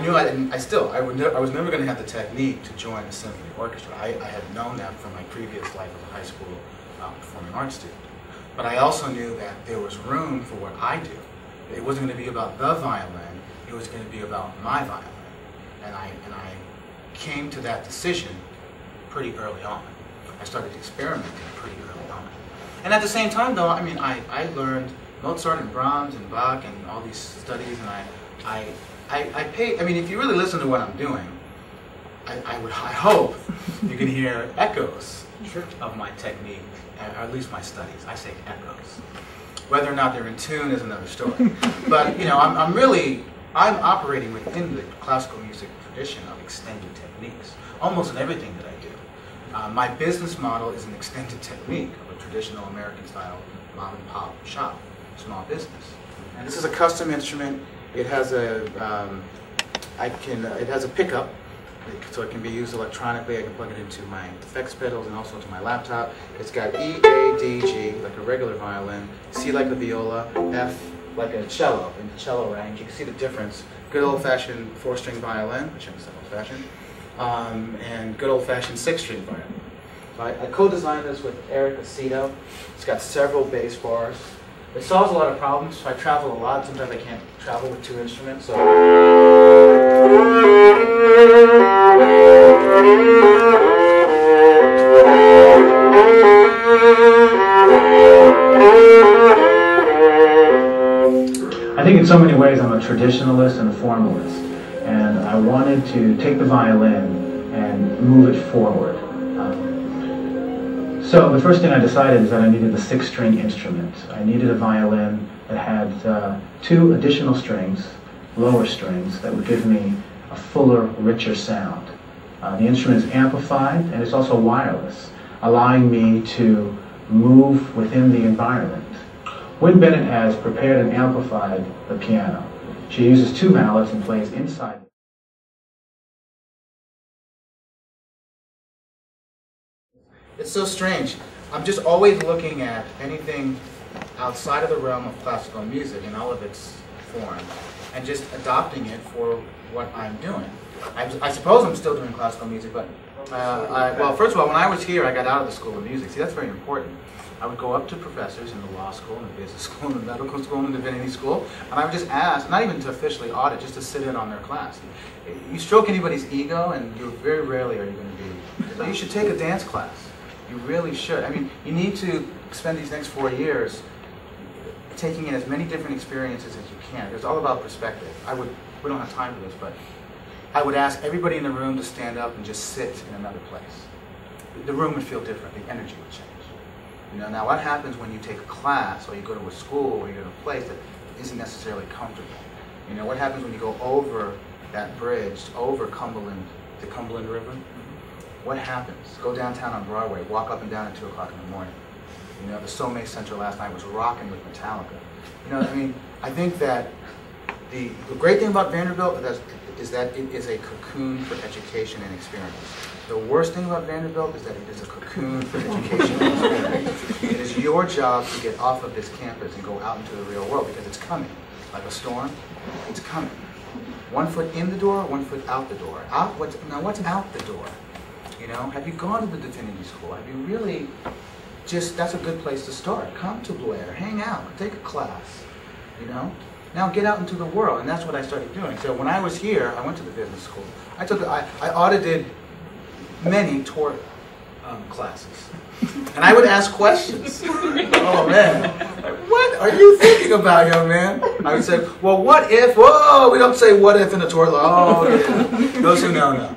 knew I didn't. I was never going to have the technique to join a symphony orchestra. I had known that from my previous life as a high school performing arts student. But I also knew that there was room for what I do. It wasn't going to be about the violin. It was going to be about my violin. And I came to that decision pretty early on. I started experimenting pretty early on. And at the same time, though, I mean, I learned Mozart and Brahms and Bach and all these studies, and I pay. I mean, if you really listen to what I'm doing, I hope you can hear echoes of my technique, or at least my studies. I say echoes. Whether or not they're in tune is another story. But you know, I'm operating within the classical music tradition of extended techniques, almost in everything that I do. My business model is an extended technique of a traditional American-style mom-and-pop shop, small business. And this is a custom instrument. It has a it has a pickup, so it can be used electronically. I can plug it into my effects pedals and also into my laptop. It's got E, A, D, G, like a regular violin, C like a viola, F like a cello, in the cello range. You can see the difference. Good old-fashioned 4-string violin, which is old-fashioned, and good old-fashioned 6-string violin. So I co-designed this with Eric Aceto. It's got several bass bars. It solves a lot of problems. So I travel a lot. Sometimes I can't travel with 2 instruments. So I think in so many ways I'm a traditionalist and a formalist, and I wanted to take the violin and move it forward. So the first thing I decided is that I needed a 6-string instrument. I needed a violin that had 2 additional strings, lower strings, that would give me a fuller, richer sound. The instrument is amplified and it's also wireless, allowing me to move within the environment. Wynne Bennett has prepared and amplified the piano. She uses 2 mallets and plays inside. It's so strange. I'm just always looking at anything outside of the realm of classical music in all of its forms and just adopting it for what I'm doing. I suppose I'm still doing classical music, but well, first of all, when I was here, I got out of the School of Music. See, that's very important. I would go up to professors in the law school, in the business school, in the medical school, in the divinity school, and I would just ask, not even to officially audit, just to sit in on their class. You stroke anybody's ego, and you very rarely are you going to be. So you should take a dance class. You really should. I mean, you need to spend these next 4 years taking in as many different experiences as you can. It's all about perspective. We don't have time for this, but I would ask everybody in the room to stand up and just sit in another place. The room would feel different. The energy would change. You know, now what happens when you take a class, or you go to a school, or you go to a place that isn't necessarily comfortable? You know, what happens when you go over that bridge, over Cumberland, the Cumberland River? What happens? Go downtown on Broadway, walk up and down at 2 o'clock in the morning. You know, the Sommet Center last night was rocking with Metallica. You know, I mean, I think that the great thing about Vanderbilt is that it is a cocoon for education and experience. The worst thing about Vanderbilt is that it is a cocoon for education and experience. It is your job to get off of this campus and go out into the real world, because it's coming. Like a storm, it's coming. 1 foot in the door, 1 foot out the door. Now what's out the door? You know, have you gone to the divinity school? Have you really that's a good place to start. Come to Blair, hang out, take a class, you know? Now get out into the world, and that's what I started doing. So when I was here, I went to the business school. I audited many tort classes. And I would ask questions. Oh man, what are you thinking about, young man? I would say, well, what if, whoa, we don't say what if in the tort law. Oh, yeah. Those who know.